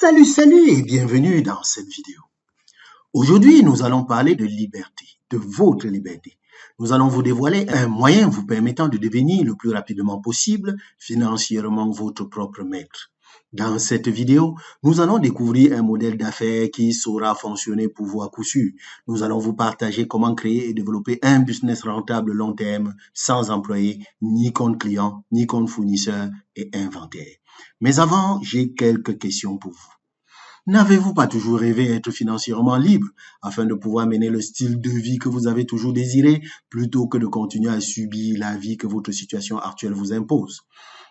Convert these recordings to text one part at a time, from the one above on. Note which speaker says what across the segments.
Speaker 1: Salut et bienvenue dans cette vidéo. Aujourd'hui, nous allons parler de liberté, de votre liberté. Nous allons vous dévoiler un moyen vous permettant de devenir le plus rapidement possible financièrement votre propre maître. Dans cette vidéo, nous allons découvrir un modèle d'affaires qui saura fonctionner pour vous à coup sûr. Nous allons vous partager comment créer et développer un business rentable long terme sans employé, ni compte client, ni compte fournisseur et inventaire. Mais avant, j'ai quelques questions pour vous. N'avez-vous pas toujours rêvé d'être financièrement libre afin de pouvoir mener le style de vie que vous avez toujours désiré plutôt que de continuer à subir la vie que votre situation actuelle vous impose?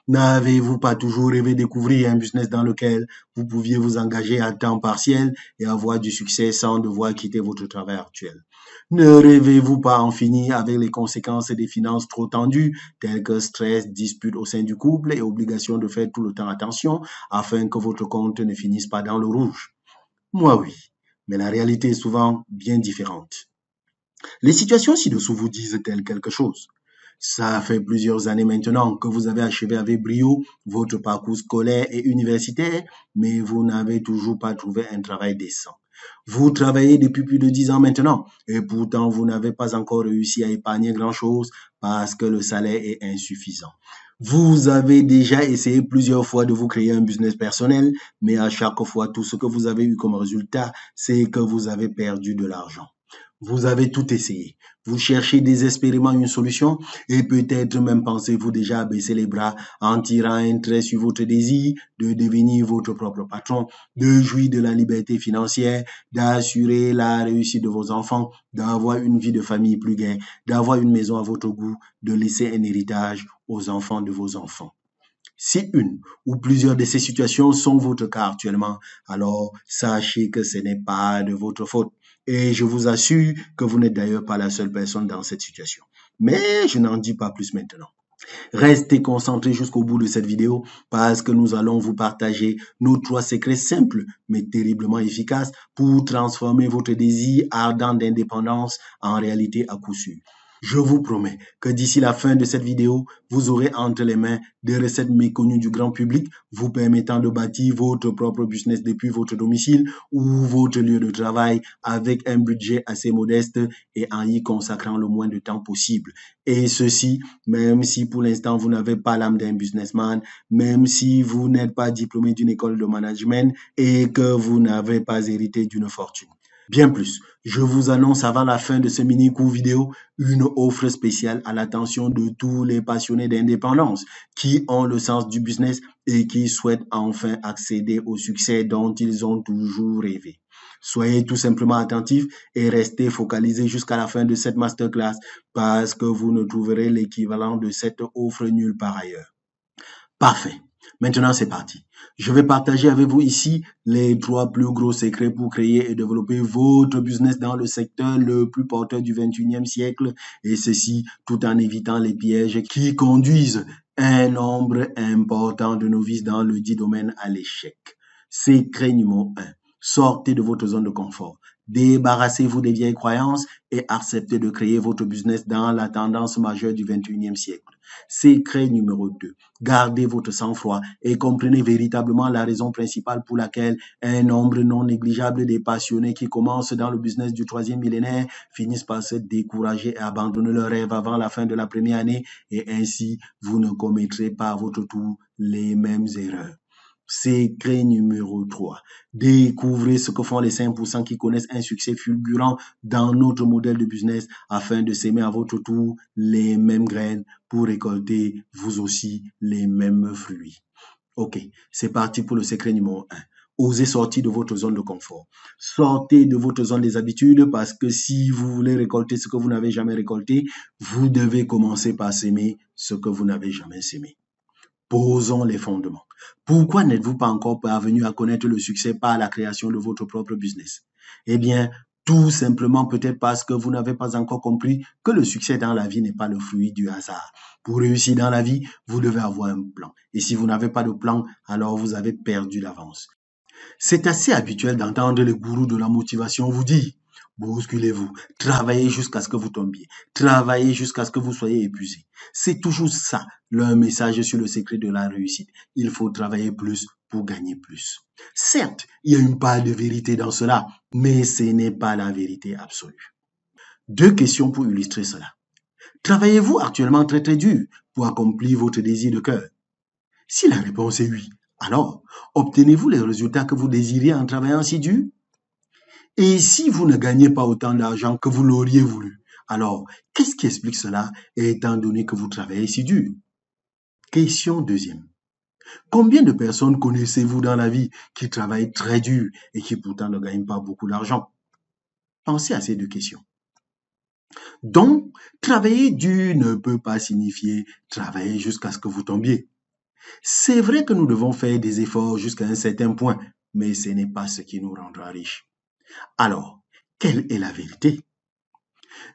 Speaker 1: N'avez-vous pas toujours rêvé de découvrir un business dans lequel vous pouviez vous engager à temps partiel et avoir du succès sans devoir quitter votre travail actuel? Ne rêvez-vous pas en finir avec les conséquences des finances trop tendues, telles que stress, disputes au sein du couple et obligation de faire tout le temps attention afin que votre compte ne finisse pas dans le rouge? Moi oui, mais la réalité est souvent bien différente. Les situations ci-dessous vous disent-elles quelque chose? Ça fait plusieurs années maintenant que vous avez achevé avec brio votre parcours scolaire et universitaire, mais vous n'avez toujours pas trouvé un travail décent. Vous travaillez depuis plus de 10 ans maintenant et pourtant vous n'avez pas encore réussi à épargner grand-chose parce que le salaire est insuffisant. Vous avez déjà essayé plusieurs fois de vous créer un business personnel, mais à chaque fois, tout ce que vous avez eu comme résultat, c'est que vous avez perdu de l'argent. Vous avez tout essayé. Vous cherchez désespérément une solution et peut-être même pensez-vous déjà à baisser les bras en tirant un trait sur votre désir de devenir votre propre patron, de jouir de la liberté financière, d'assurer la réussite de vos enfants, d'avoir une vie de famille plus gaie, d'avoir une maison à votre goût, de laisser un héritage aux enfants de vos enfants. Si une ou plusieurs de ces situations sont votre cas actuellement, alors sachez que ce n'est pas de votre faute. Et je vous assure que vous n'êtes d'ailleurs pas la seule personne dans cette situation. Mais je n'en dis pas plus maintenant. Restez concentrés jusqu'au bout de cette vidéo parce que nous allons vous partager nos 3 secrets simples mais terriblement efficaces pour transformer votre désir ardent d'indépendance en réalité à coup sûr. Je vous promets que d'ici la fin de cette vidéo, vous aurez entre les mains des recettes méconnues du grand public vous permettant de bâtir votre propre business depuis votre domicile ou votre lieu de travail avec un budget assez modeste et en y consacrant le moins de temps possible. Et ceci, même si pour l'instant vous n'avez pas l'âme d'un businessman, même si vous n'êtes pas diplômé d'une école de management et que vous n'avez pas hérité d'une fortune. Bien plus, je vous annonce avant la fin de ce mini cours vidéo une offre spéciale à l'attention de tous les passionnés d'indépendance qui ont le sens du business et qui souhaitent enfin accéder au succès dont ils ont toujours rêvé. Soyez tout simplement attentifs et restez focalisés jusqu'à la fin de cette masterclass parce que vous ne trouverez l'équivalent de cette offre nulle part ailleurs. Parfait. Maintenant, c'est parti. Je vais partager avec vous ici les 3 plus gros secrets pour créer et développer votre business dans le secteur le plus porteur du 21e siècle et ceci tout en évitant les pièges qui conduisent un nombre important de novices dans le dit domaine à l'échec. Secret numéro 1. Sortez de votre zone de confort. Débarrassez-vous des vieilles croyances et acceptez de créer votre business dans la tendance majeure du 21e siècle. Secret numéro 2. Gardez votre sang-froid et comprenez véritablement la raison principale pour laquelle un nombre non négligeable des passionnés qui commencent dans le business du 3e millénaire finissent par se décourager et abandonner leur rêve avant la fin de la première année et ainsi vous ne commettrez pas à votre tour les mêmes erreurs. Secret numéro 3. Découvrez ce que font les 5% qui connaissent un succès fulgurant dans notre modèle de business afin de s'aimer à votre tour les mêmes graines pour récolter vous aussi les mêmes fruits. Ok, c'est parti pour le secret numéro 1. Osez sortir de votre zone de confort. Sortez de votre zone des habitudes parce que si vous voulez récolter ce que vous n'avez jamais récolté, vous devez commencer par s'aimer ce que vous n'avez jamais sémé. Posons les fondements. Pourquoi n'êtes-vous pas encore parvenu à connaître le succès par la création de votre propre business? Eh bien, tout simplement peut-être parce que vous n'avez pas encore compris que le succès dans la vie n'est pas le fruit du hasard. Pour réussir dans la vie, vous devez avoir un plan. Et si vous n'avez pas de plan, alors vous avez perdu l'avance. C'est assez habituel d'entendre les gourous de la motivation vous dire Bousculez-vous, travaillez jusqu'à ce que vous tombiez, travaillez jusqu'à ce que vous soyez épuisé. C'est toujours ça, leur message sur le secret de la réussite. Il faut travailler plus pour gagner plus. Certes, il y a une part de vérité dans cela, mais ce n'est pas la vérité absolue. Deux questions pour illustrer cela. Travaillez-vous actuellement très très dur pour accomplir votre désir de cœur? Si la réponse est oui, alors obtenez-vous les résultats que vous désirez en travaillant si dur? Et si vous ne gagnez pas autant d'argent que vous l'auriez voulu, alors qu'est-ce qui explique cela étant donné que vous travaillez si dur? Question deuxième. Combien de personnes connaissez-vous dans la vie qui travaillent très dur et qui pourtant ne gagnent pas beaucoup d'argent? Pensez à ces deux questions. Donc, travailler dur ne peut pas signifier travailler jusqu'à ce que vous tombiez. C'est vrai que nous devons faire des efforts jusqu'à un certain point, mais ce n'est pas ce qui nous rendra riches. Alors, quelle est la vérité?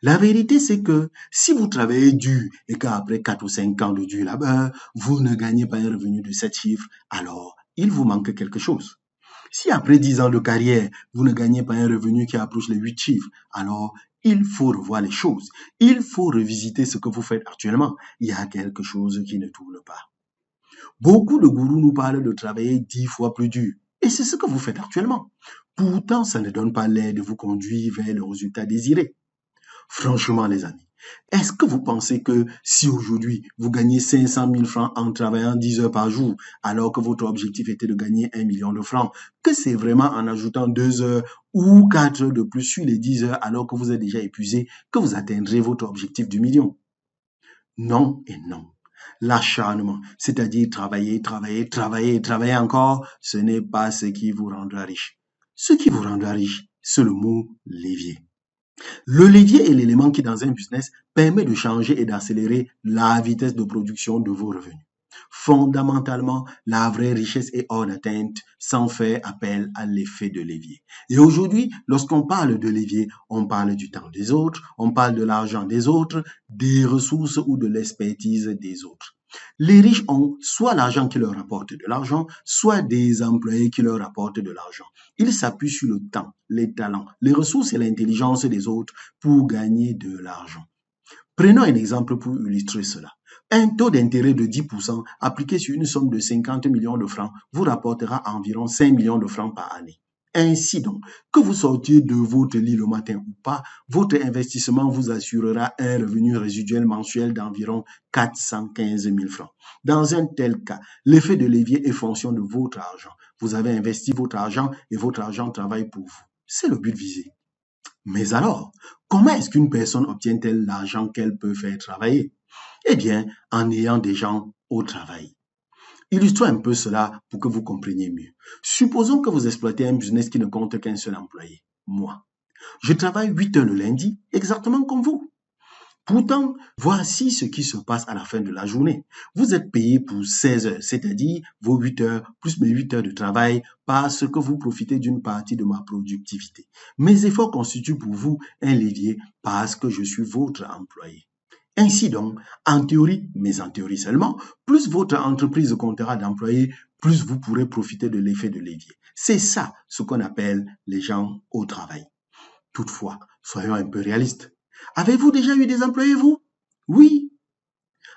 Speaker 1: La vérité, c'est que si vous travaillez dur et qu'après 4 ou 5 ans de dur labeur, vous ne gagnez pas un revenu de 7 chiffres, alors il vous manque quelque chose. Si après 10 ans de carrière, vous ne gagnez pas un revenu qui approche les 8 chiffres, alors il faut revoir les choses. Il faut revisiter ce que vous faites actuellement. Il y a quelque chose qui ne tourne pas. Beaucoup de gourous nous parlent de travailler 10 fois plus dur. Et c'est ce que vous faites actuellement. Pourtant, ça ne donne pas l'air de vous conduire vers le résultat désiré. Franchement, les amis, est-ce que vous pensez que si aujourd'hui vous gagnez 500 000 francs en travaillant 10 heures par jour, alors que votre objectif était de gagner 1 million de francs, que c'est vraiment en ajoutant 2 heures ou 4 heures de plus sur les 10 heures alors que vous êtes déjà épuisé que vous atteindrez votre objectif du million? Non et non. L'acharnement, c'est-à-dire travailler, travailler, travailler et travailler encore, ce n'est pas ce qui vous rendra riche. Ce qui vous rendra riche, c'est le mot levier. Le levier est l'élément qui, dans un business, permet de changer et d'accélérer la vitesse de production de vos revenus. Fondamentalement, la vraie richesse est hors d'atteinte sans faire appel à l'effet de levier. Et aujourd'hui, lorsqu'on parle de levier, on parle du temps des autres, on parle de l'argent des autres, des ressources ou de l'expertise des autres. Les riches ont soit l'argent qui leur rapporte de l'argent, soit des employés qui leur rapportent de l'argent. Ils s'appuient sur le temps, les talents, les ressources et l'intelligence des autres pour gagner de l'argent. Prenons un exemple pour illustrer cela. Un taux d'intérêt de 10% appliqué sur une somme de 50 millions de francs vous rapportera environ 5 millions de francs par année. Ainsi donc, que vous sortiez de votre lit le matin ou pas, votre investissement vous assurera un revenu résiduel mensuel d'environ 415 000 francs. Dans un tel cas, l'effet de levier est fonction de votre argent. Vous avez investi votre argent et votre argent travaille pour vous. C'est le but visé. Mais alors, comment est-ce qu'une personne obtient-elle l'argent qu'elle peut faire travailler? Eh bien, en ayant des gens au travail. Illustrons un peu cela pour que vous compreniez mieux. Supposons que vous exploitez un business qui ne compte qu'un seul employé, moi. Je travaille 8 heures le lundi, exactement comme vous. Pourtant, voici ce qui se passe à la fin de la journée. Vous êtes payé pour 16 heures, c'est-à-dire vos 8 heures plus mes 8 heures de travail parce que vous profitez d'une partie de ma productivité. Mes efforts constituent pour vous un levier parce que je suis votre employé. Ainsi donc, en théorie, mais en théorie seulement, plus votre entreprise comptera d'employés, plus vous pourrez profiter de l'effet de levier. C'est ça ce qu'on appelle les gens au travail. Toutefois, soyons un peu réalistes. Avez-vous déjà eu des employés, vous? Oui.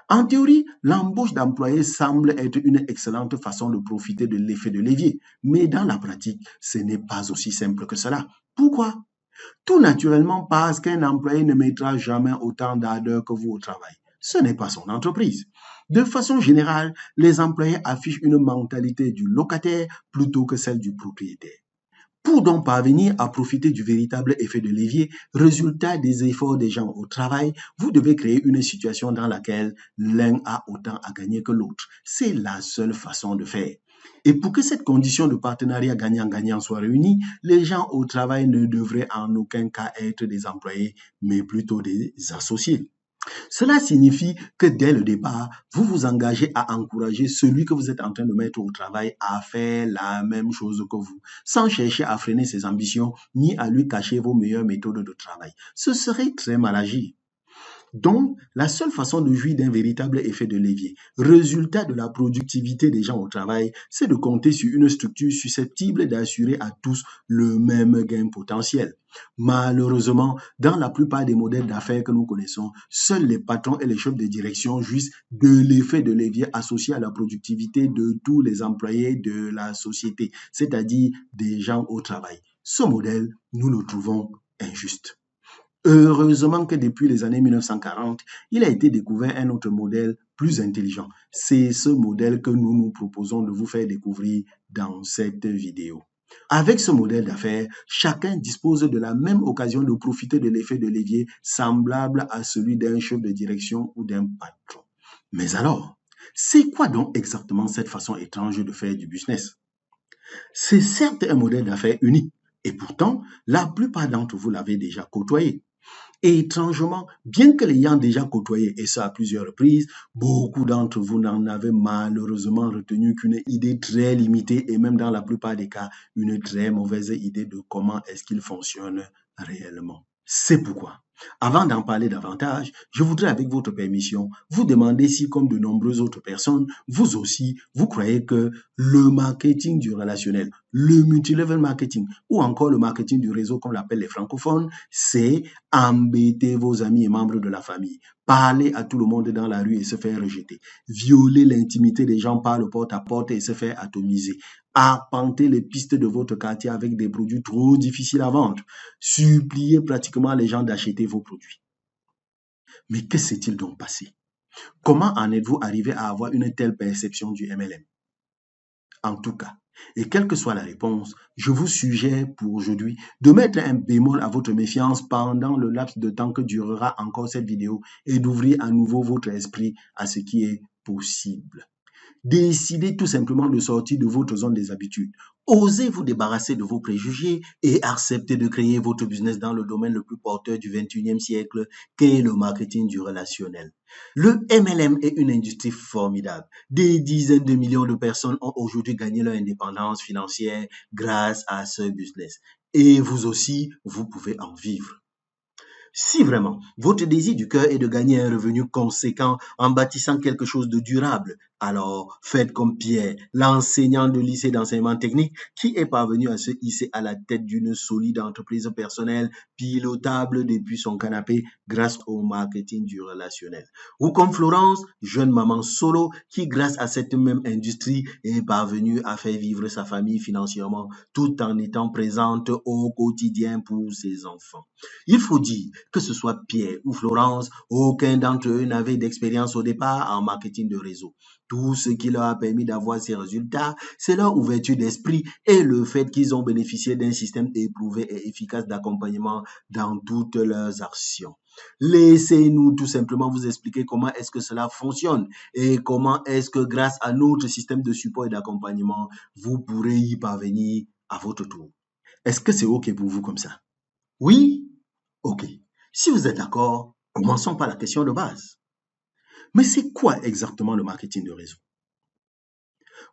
Speaker 1: En théorie, l'embauche d'employés semble être une excellente façon de profiter de l'effet de levier, mais dans la pratique, ce n'est pas aussi simple que cela. Pourquoi? Tout naturellement parce qu'un employé ne mettra jamais autant d'ardeur que vous au travail. Ce n'est pas son entreprise. De façon générale, les employés affichent une mentalité du locataire plutôt que celle du propriétaire. Pour donc parvenir à profiter du véritable effet de levier, résultat des efforts des gens au travail, vous devez créer une situation dans laquelle l'un a autant à gagner que l'autre. C'est la seule façon de faire. Et pour que cette condition de partenariat gagnant-gagnant soit réunie, les gens au travail ne devraient en aucun cas être des employés, mais plutôt des associés. Cela signifie que dès le départ, vous vous engagez à encourager celui que vous êtes en train de mettre au travail à faire la même chose que vous, sans chercher à freiner ses ambitions ni à lui cacher vos meilleures méthodes de travail. Ce serait très mal agi. Donc, la seule façon de jouir d'un véritable effet de levier, résultat de la productivité des gens au travail, c'est de compter sur une structure susceptible d'assurer à tous le même gain potentiel. Malheureusement, dans la plupart des modèles d'affaires que nous connaissons, seuls les patrons et les chefs de direction jouissent de l'effet de levier associé à la productivité de tous les employés de la société, c'est-à-dire des gens au travail. Ce modèle, nous le trouvons injuste. Heureusement que depuis les années 1940, il a été découvert un autre modèle plus intelligent. C'est ce modèle que nous nous proposons de vous faire découvrir dans cette vidéo. Avec ce modèle d'affaires, chacun dispose de la même occasion de profiter de l'effet de levier semblable à celui d'un chef de direction ou d'un patron. Mais alors, c'est quoi donc exactement cette façon étrange de faire du business? C'est certes un modèle d'affaires unique, et pourtant, la plupart d'entre vous l'avez déjà côtoyé. Et étrangement, bien que l'ayant déjà côtoyé, et ça à plusieurs reprises, beaucoup d'entre vous n'en avez malheureusement retenu qu'une idée très limitée et même dans la plupart des cas, une très mauvaise idée de comment est-ce qu'il fonctionne réellement. C'est pourquoi, avant d'en parler davantage, je voudrais avec votre permission vous demander si, comme de nombreuses autres personnes, vous aussi, vous croyez que le marketing du relationnel, le multilevel marketing ou encore le marketing du réseau, comme l'appellent les francophones, c'est embêter vos amis et membres de la famille, parler à tout le monde dans la rue et se faire rejeter, violer l'intimité des gens par le porte-à-porte et se faire atomiser, arpenter les pistes de votre quartier avec des produits trop difficiles à vendre, supplier pratiquement les gens d'acheter vos produits. Mais que s'est-il donc passé? Comment en êtes-vous arrivé à avoir une telle perception du MLM? En tout cas, et quelle que soit la réponse, je vous suggère pour aujourd'hui de mettre un bémol à votre méfiance pendant le laps de temps que durera encore cette vidéo et d'ouvrir à nouveau votre esprit à ce qui est possible. Décidez tout simplement de sortir de votre zone des habitudes. Osez vous débarrasser de vos préjugés et acceptez de créer votre business dans le domaine le plus porteur du 21e siècle, qu'est le marketing du relationnel. Le MLM est une industrie formidable. Des dizaines de millions de personnes ont aujourd'hui gagné leur indépendance financière grâce à ce business. Et vous aussi, vous pouvez en vivre. Si vraiment votre désir du cœur est de gagner un revenu conséquent en bâtissant quelque chose de durable, alors faites comme Pierre, l'enseignant de lycée d'enseignement technique qui est parvenu à se hisser à la tête d'une solide entreprise personnelle pilotable depuis son canapé grâce au marketing du relationnel. Ou comme Florence, jeune maman solo qui grâce à cette même industrie est parvenue à faire vivre sa famille financièrement tout en étant présente au quotidien pour ses enfants. Il faut dire que ce soit Pierre ou Florence, aucun d'entre eux n'avait d'expérience au départ en marketing de réseau. Tout ce qui leur a permis d'avoir ces résultats, c'est leur ouverture d'esprit et le fait qu'ils ont bénéficié d'un système éprouvé et efficace d'accompagnement dans toutes leurs actions. Laissez-nous tout simplement vous expliquer comment est-ce que cela fonctionne et comment est-ce que grâce à notre système de support et d'accompagnement, vous pourrez y parvenir à votre tour. Est-ce que c'est OK pour vous comme ça? Oui? OK. Si vous êtes d'accord, commençons par la question de base. Mais c'est quoi exactement le marketing de réseau?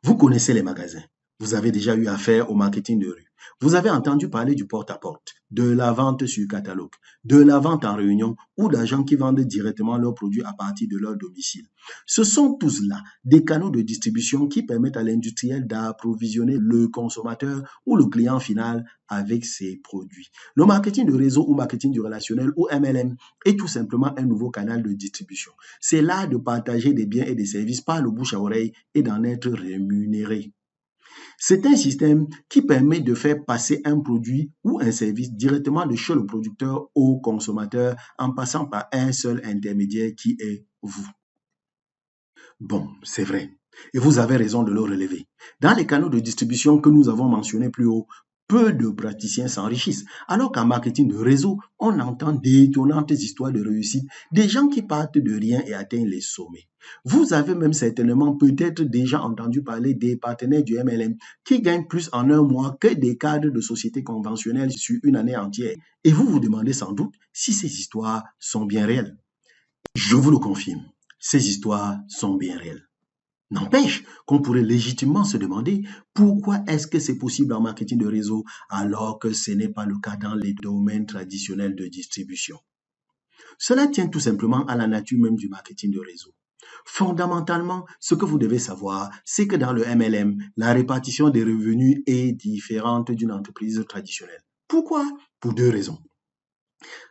Speaker 1: Vous connaissez les magasins. Vous avez déjà eu affaire au marketing de rue. Vous avez entendu parler du porte-à-porte, de la vente sur catalogue, de la vente en réunion ou d'agents qui vendent directement leurs produits à partir de leur domicile. Ce sont tous là des canaux de distribution qui permettent à l'industriel d'approvisionner le consommateur ou le client final avec ses produits. Le marketing de réseau ou marketing du relationnel ou MLM est tout simplement un nouveau canal de distribution. C'est l'art de partager des biens et des services par le bouche à oreille et d'en être rémunéré. C'est un système qui permet de faire passer un produit ou un service directement de chez le producteur au consommateur en passant par un seul intermédiaire qui est vous. Bon, c'est vrai. Et vous avez raison de le relever. Dans les canaux de distribution que nous avons mentionnés plus haut, peu de praticiens s'enrichissent. Alors qu'en marketing de réseau, on entend d'étonnantes histoires de réussite, des gens qui partent de rien et atteignent les sommets. Vous avez même certainement peut-être déjà entendu parler des partenaires du MLM qui gagnent plus en un mois que des cadres de sociétés conventionnelles sur une année entière. Et vous vous demandez sans doute si ces histoires sont bien réelles. Je vous le confirme, ces histoires sont bien réelles. N'empêche qu'on pourrait légitimement se demander pourquoi est-ce que c'est possible en marketing de réseau alors que ce n'est pas le cas dans les domaines traditionnels de distribution. Cela tient tout simplement à la nature même du marketing de réseau. Fondamentalement, ce que vous devez savoir, c'est que dans le MLM, la répartition des revenus est différente d'une entreprise traditionnelle. Pourquoi? Pour deux raisons.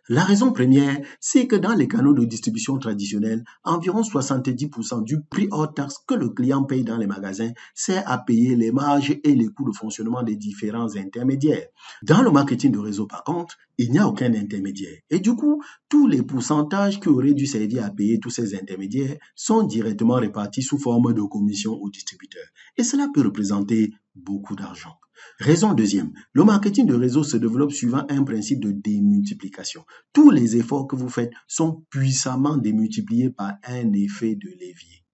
Speaker 1: La raison première, c'est que dans les canaux de distribution traditionnels, environ 70% du prix hors taxe que le client paye dans les magasins sert à payer les marges et les coûts de fonctionnement des différents intermédiaires. Dans le marketing de réseau, par contre, il n'y a aucun intermédiaire. Et du coup, tous les pourcentages qui auraient dû servir à payer tous ces intermédiaires sont directement répartis sous forme de commission aux distributeurs. Et cela peut représenter beaucoup d'argent. Raison deuxième, le marketing de réseau se développe suivant un principe de démultiplication. Tous les efforts que vous faites sont puissamment démultipliés par un effet de levier.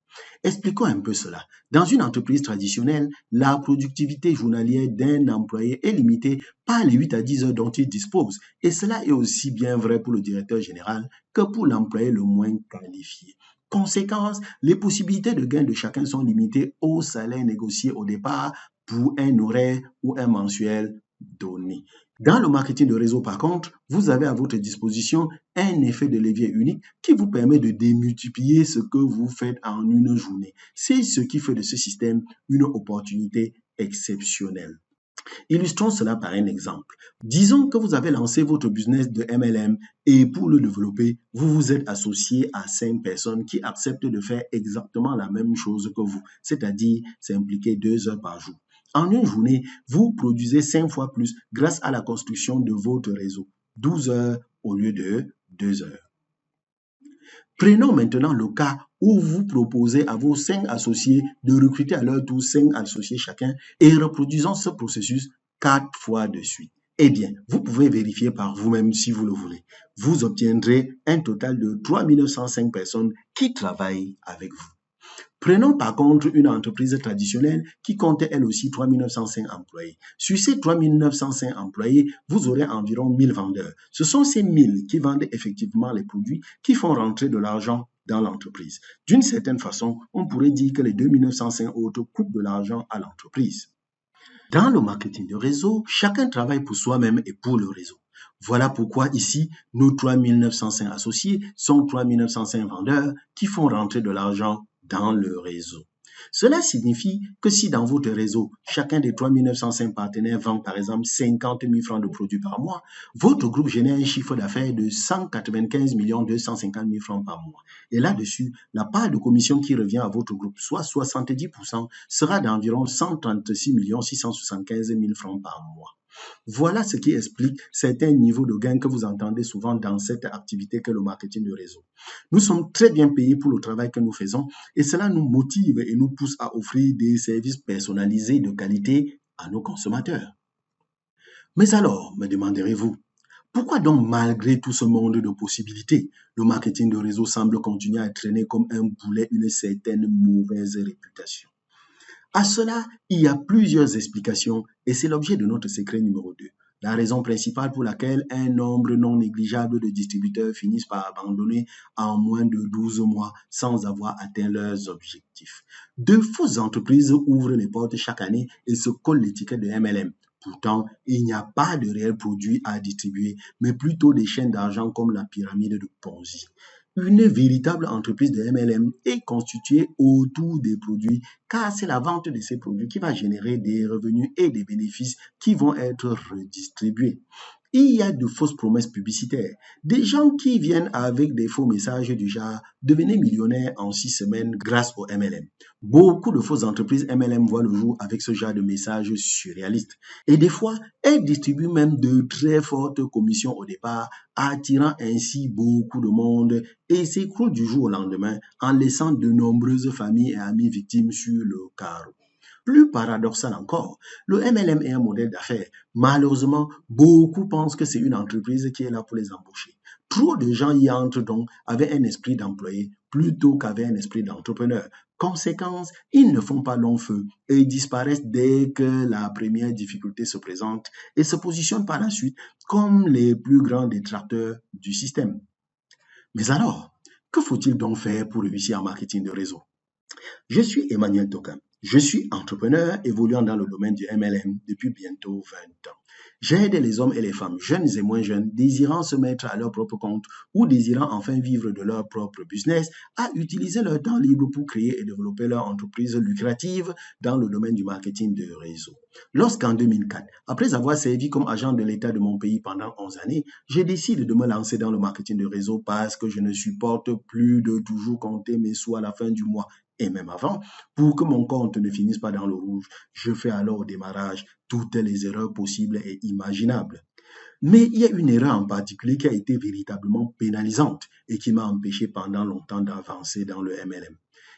Speaker 1: Expliquons un peu cela. Dans une entreprise traditionnelle, la productivité journalière d'un employé est limitée par les 8 à 10 heures dont il dispose. Et cela est aussi bien vrai pour le directeur général que pour l'employé le moins qualifié. Conséquence, les possibilités de gain de chacun sont limitées au salaire négocié au départ pour un horaire ou un mensuel donné. Dans le marketing de réseau, par contre, vous avez à votre disposition un effet de levier unique qui vous permet de démultiplier ce que vous faites en une journée. C'est ce qui fait de ce système une opportunité exceptionnelle. Illustrons cela par un exemple. Disons que vous avez lancé votre business de MLM et pour le développer, vous vous êtes associé à 5 personnes qui acceptent de faire exactement la même chose que vous, c'est-à-dire s'impliquer 2 heures par jour. En une journée, vous produisez 5 fois plus grâce à la construction de votre réseau. 12 heures au lieu de 2 heures. Prenons maintenant le cas où vous proposez à vos 5 associés de recruter à leur tour 5 associés chacun et reproduisons ce processus 4 fois de suite. Eh bien, vous pouvez vérifier par vous-même si vous le voulez. Vous obtiendrez un total de 3905 personnes qui travaillent avec vous. Prenons par contre une entreprise traditionnelle qui comptait elle aussi 3905 employés. Sur ces 3905 employés, vous aurez environ 1000 vendeurs. Ce sont ces 1000 qui vendent effectivement les produits qui font rentrer de l'argent dans l'entreprise. D'une certaine façon, on pourrait dire que les 2905 autres coûtent de l'argent à l'entreprise. Dans le marketing de réseau, chacun travaille pour soi-même et pour le réseau. Voilà pourquoi ici, nos 3905 associés sont 3905 vendeurs qui font rentrer de l'argent dans le réseau. Cela signifie que si dans votre réseau, chacun des 3905 partenaires vend par exemple 50 000 francs de produits par mois, votre groupe génère un chiffre d'affaires de 195 250 000 francs par mois. Et là-dessus, la part de commission qui revient à votre groupe, soit 70%, sera d'environ 136 675 000 francs par mois. Voilà ce qui explique certains niveaux de gains que vous entendez souvent dans cette activité qu'est le marketing de réseau. Nous sommes très bien payés pour le travail que nous faisons et cela nous motive et nous pousse à offrir des services personnalisés de qualité à nos consommateurs. Mais alors, me demanderez-vous, pourquoi donc malgré tout ce monde de possibilités, le marketing de réseau semble continuer à traîner comme un boulet une certaine mauvaise réputation? À cela, il y a plusieurs explications et c'est l'objet de notre secret numéro 2. La raison principale pour laquelle un nombre non négligeable de distributeurs finissent par abandonner en moins de 12 mois sans avoir atteint leurs objectifs. De fausses entreprises ouvrent les portes chaque année et se collent l'étiquette de MLM. Pourtant, il n'y a pas de réels produits à distribuer, mais plutôt des chaînes d'argent comme la pyramide de Ponzi. Une véritable entreprise de MLM est constituée autour des produits car c'est la vente de ces produits qui va générer des revenus et des bénéfices qui vont être redistribués. Il y a de fausses promesses publicitaires. Des gens qui viennent avec des faux messages du genre « devenez millionnaire en 6 semaines grâce au MLM ». Beaucoup de fausses entreprises MLM voient le jour avec ce genre de messages surréalistes. Et des fois, elles distribuent même de très fortes commissions au départ, attirant ainsi beaucoup de monde et s'écroulent du jour au lendemain en laissant de nombreuses familles et amis victimes sur le carreau. Plus paradoxal encore, le MLM est un modèle d'affaires. Malheureusement, beaucoup pensent que c'est une entreprise qui est là pour les embaucher. Trop de gens y entrent donc avec un esprit d'employé plutôt qu'avec un esprit d'entrepreneur. Conséquence, ils ne font pas long feu et disparaissent dès que la première difficulté se présente et se positionnent par la suite comme les plus grands détracteurs du système. Mais alors, que faut-il donc faire pour réussir en marketing de réseau? Je suis Emmanuel Tokan. Je suis entrepreneur évoluant dans le domaine du MLM depuis bientôt 20 ans. J'aide les hommes et les femmes, jeunes et moins jeunes, désirant se mettre à leur propre compte ou désirant enfin vivre de leur propre business, à utiliser leur temps libre pour créer et développer leur entreprise lucrative dans le domaine du marketing de réseau. Lorsqu'en 2004, après avoir servi comme agent de l'État de mon pays pendant 11 années, j'ai décidé de me lancer dans le marketing de réseau parce que je ne supporte plus de toujours compter mes sous à la fin du mois et même avant, pour que mon compte ne finisse pas dans le rouge. Je fais alors au démarrage toutes les erreurs possibles et imaginables. Mais il y a une erreur en particulier qui a été véritablement pénalisante et qui m'a empêché pendant longtemps d'avancer dans le MLM.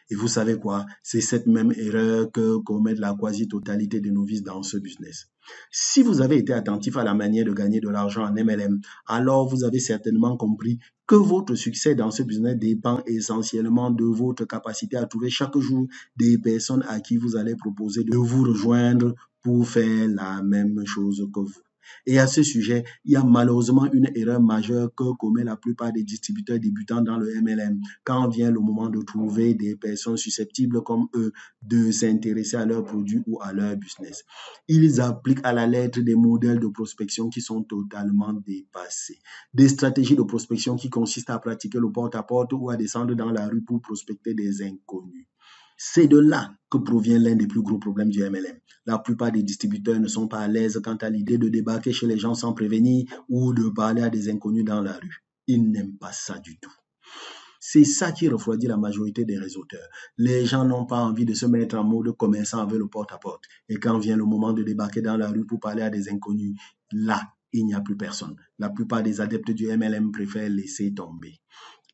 Speaker 1: Et vous savez quoi? C'est cette même erreur que commettent la quasi-totalité de novices dans ce business. Si vous avez été attentif à la manière de gagner de l'argent en MLM, alors vous avez certainement compris que votre succès dans ce business dépend essentiellement de votre capacité à trouver chaque jour des personnes à qui vous allez proposer de vous rejoindre pour faire la même chose que vous. Et à ce sujet, il y a malheureusement une erreur majeure que commettent la plupart des distributeurs débutants dans le MLM quand vient le moment de trouver des personnes susceptibles comme eux de s'intéresser à leurs produits ou à leur business. Ils appliquent à la lettre des modèles de prospection qui sont totalement dépassés. Des stratégies de prospection qui consistent à pratiquer le porte-à-porte ou à descendre dans la rue pour prospecter des inconnus. C'est de là que provient l'un des plus gros problèmes du MLM. La plupart des distributeurs ne sont pas à l'aise quant à l'idée de débarquer chez les gens sans prévenir ou de parler à des inconnus dans la rue. Ils n'aiment pas ça du tout. C'est ça qui refroidit la majorité des réseauteurs. Les gens n'ont pas envie de se mettre en mode commerçant avec le porte-à-porte. Et quand vient le moment de débarquer dans la rue pour parler à des inconnus, là, il n'y a plus personne. La plupart des adeptes du MLM préfèrent laisser tomber.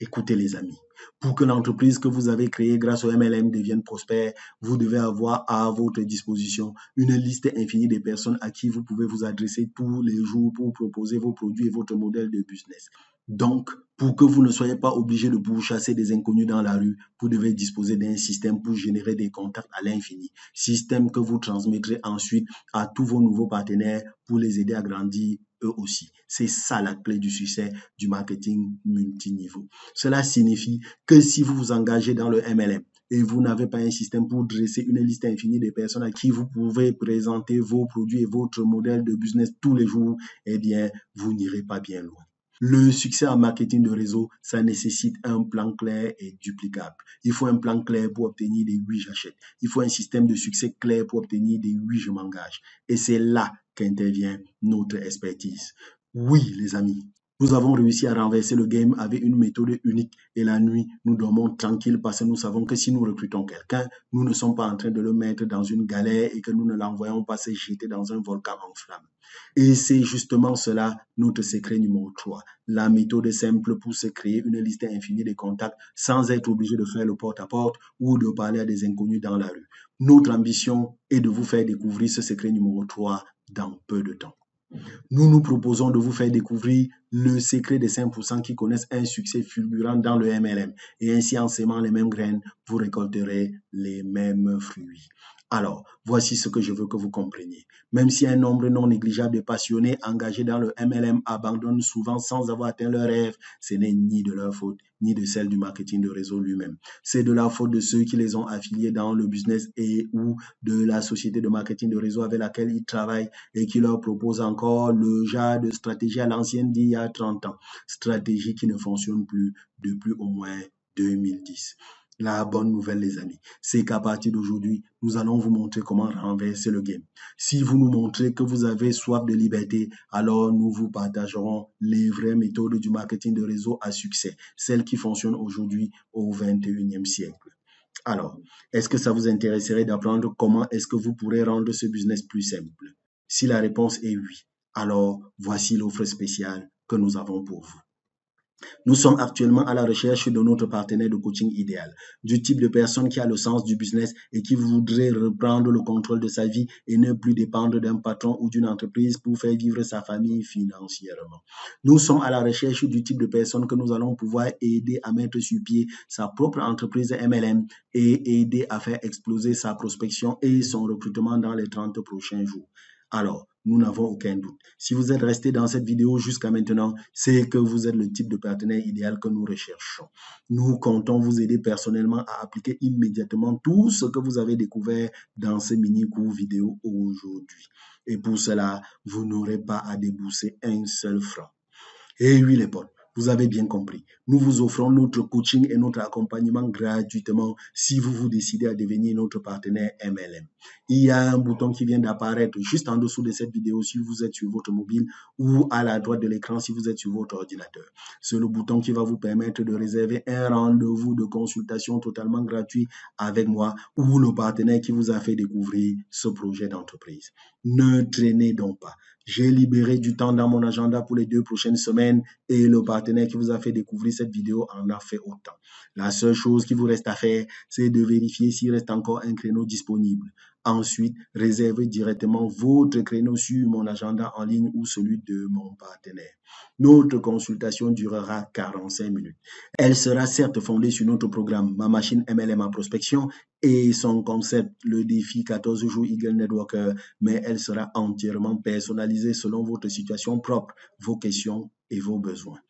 Speaker 1: Écoutez les amis, pour que l'entreprise que vous avez créée grâce au MLM devienne prospère, vous devez avoir à votre disposition une liste infinie des personnes à qui vous pouvez vous adresser tous les jours pour proposer vos produits et votre modèle de business. Donc, pour que vous ne soyez pas obligé de pourchasser des inconnus dans la rue, vous devez disposer d'un système pour générer des contacts à l'infini. Système que vous transmettrez ensuite à tous vos nouveaux partenaires pour les aider à grandir eux aussi. C'est ça la clé du succès du marketing multiniveau. Cela signifie que si vous vous engagez dans le MLM et vous n'avez pas un système pour dresser une liste infinie de personnes à qui vous pouvez présenter vos produits et votre modèle de business tous les jours, eh bien, vous n'irez pas bien loin. Le succès en marketing de réseau, ça nécessite un plan clair et duplicable. Il faut un plan clair pour obtenir des oui, j'achète. Il faut un système de succès clair pour obtenir des oui, je m'engage. Et c'est là qu'intervient notre expertise. Oui, les amis, nous avons réussi à renverser le game avec une méthode unique et la nuit, nous dormons tranquilles parce que nous savons que si nous recrutons quelqu'un, nous ne sommes pas en train de le mettre dans une galère et que nous ne l'envoyons pas se jeter dans un volcan en flammes. Et c'est justement cela notre secret numéro 3. La méthode simple pour se créer une liste infinie de contacts sans être obligé de faire le porte-à-porte ou de parler à des inconnus dans la rue. Notre ambition est de vous faire découvrir ce secret numéro 3 dans peu de temps. Nous nous proposons de vous faire découvrir le secret des 5% qui connaissent un succès fulgurant dans le MLM. Et ainsi, en sémant les mêmes graines, vous récolterez les mêmes fruits. Alors, voici ce que je veux que vous compreniez. Même si un nombre non négligeable de passionnés engagés dans le MLM abandonnent souvent sans avoir atteint leur rêve, ce n'est ni de leur faute, ni de celle du marketing de réseau lui-même. C'est de la faute de ceux qui les ont affiliés dans le business et ou de la société de marketing de réseau avec laquelle ils travaillent et qui leur propose encore le genre de stratégie à l'ancienne d'il y a 30 ans. Stratégie qui ne fonctionne plus depuis au moins 2010. La bonne nouvelle, les amis, c'est qu'à partir d'aujourd'hui, nous allons vous montrer comment renverser le game. Si vous nous montrez que vous avez soif de liberté, alors nous vous partagerons les vraies méthodes du marketing de réseau à succès, celles qui fonctionnent aujourd'hui au 21e siècle. Alors, est-ce que ça vous intéresserait d'apprendre comment est-ce que vous pourrez rendre ce business plus simple? Si la réponse est oui, alors voici l'offre spéciale que nous avons pour vous. Nous sommes actuellement à la recherche de notre partenaire de coaching idéal, du type de personne qui a le sens du business et qui voudrait reprendre le contrôle de sa vie et ne plus dépendre d'un patron ou d'une entreprise pour faire vivre sa famille financièrement. Nous sommes à la recherche du type de personne que nous allons pouvoir aider à mettre sur pied sa propre entreprise MLM et aider à faire exploser sa prospection et son recrutement dans les 30 prochains jours. Alors, nous n'avons aucun doute. Si vous êtes resté dans cette vidéo jusqu'à maintenant, c'est que vous êtes le type de partenaire idéal que nous recherchons. Nous comptons vous aider personnellement à appliquer immédiatement tout ce que vous avez découvert dans ce mini-cours vidéo aujourd'hui. Et pour cela, vous n'aurez pas à débourser un seul franc. Et oui, les potes, vous avez bien compris. Nous vous offrons notre coaching et notre accompagnement gratuitement si vous vous décidez à devenir notre partenaire MLM. Il y a un bouton qui vient d'apparaître juste en dessous de cette vidéo si vous êtes sur votre mobile ou à la droite de l'écran si vous êtes sur votre ordinateur. C'est le bouton qui va vous permettre de réserver un rendez-vous de consultation totalement gratuit avec moi ou le partenaire qui vous a fait découvrir ce projet d'entreprise. Ne traînez donc pas. J'ai libéré du temps dans mon agenda pour les 2 prochaines semaines et le partenaire qui vous a fait découvrir cette vidéo en a fait autant. La seule chose qui vous reste à faire, c'est de vérifier s'il reste encore un créneau disponible. Ensuite, réservez directement votre créneau sur mon agenda en ligne ou celui de mon partenaire. Notre consultation durera 45 minutes. Elle sera certes fondée sur notre programme Ma Machine MLM en prospection et son concept, le défi 14 jours Eagle Networker, mais elle sera entièrement personnalisée selon votre situation propre, vos questions et vos besoins.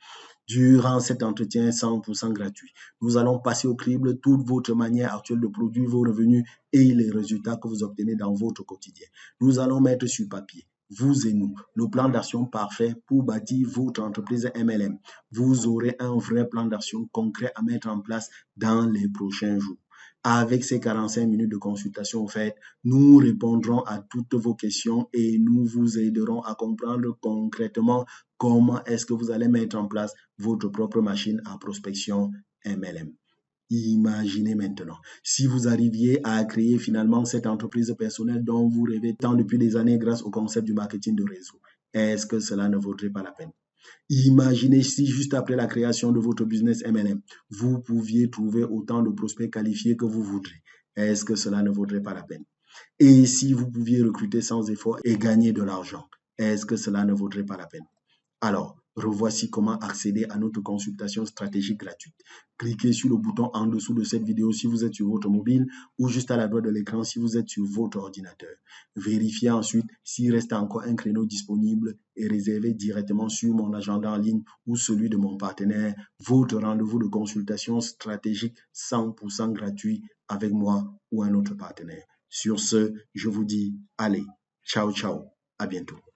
Speaker 1: Durant cet entretien 100% gratuit, nous allons passer au crible toute votre manière actuelle de produire vos revenus et les résultats que vous obtenez dans votre quotidien. Nous allons mettre sur papier, vous et nous, le plan d'action parfait pour bâtir votre entreprise MLM. Vous aurez un vrai plan d'action concret à mettre en place dans les prochains jours. Avec ces 45 minutes de consultation offertes, nous répondrons à toutes vos questions et nous vous aiderons à comprendre concrètement comment est-ce que vous allez mettre en place votre propre machine à prospection MLM. Imaginez maintenant, si vous arriviez à créer finalement cette entreprise personnelle dont vous rêvez tant depuis des années grâce au concept du marketing de réseau, est-ce que cela ne vaudrait pas la peine? Imaginez si juste après la création de votre business MLM, vous pouviez trouver autant de prospects qualifiés que vous voudrez. Est-ce que cela ne vaudrait pas la peine? Et si vous pouviez recruter sans effort et gagner de l'argent, est-ce que cela ne vaudrait pas la peine? Alors, revoici comment accéder à notre consultation stratégique gratuite. Cliquez sur le bouton en dessous de cette vidéo si vous êtes sur votre mobile ou juste à la droite de l'écran si vous êtes sur votre ordinateur. Vérifiez ensuite s'il reste encore un créneau disponible et réservez directement sur mon agenda en ligne ou celui de mon partenaire votre rendez-vous de consultation stratégique 100% gratuit avec moi ou un autre partenaire. Sur ce, je vous dis, allez, ciao, ciao, à bientôt.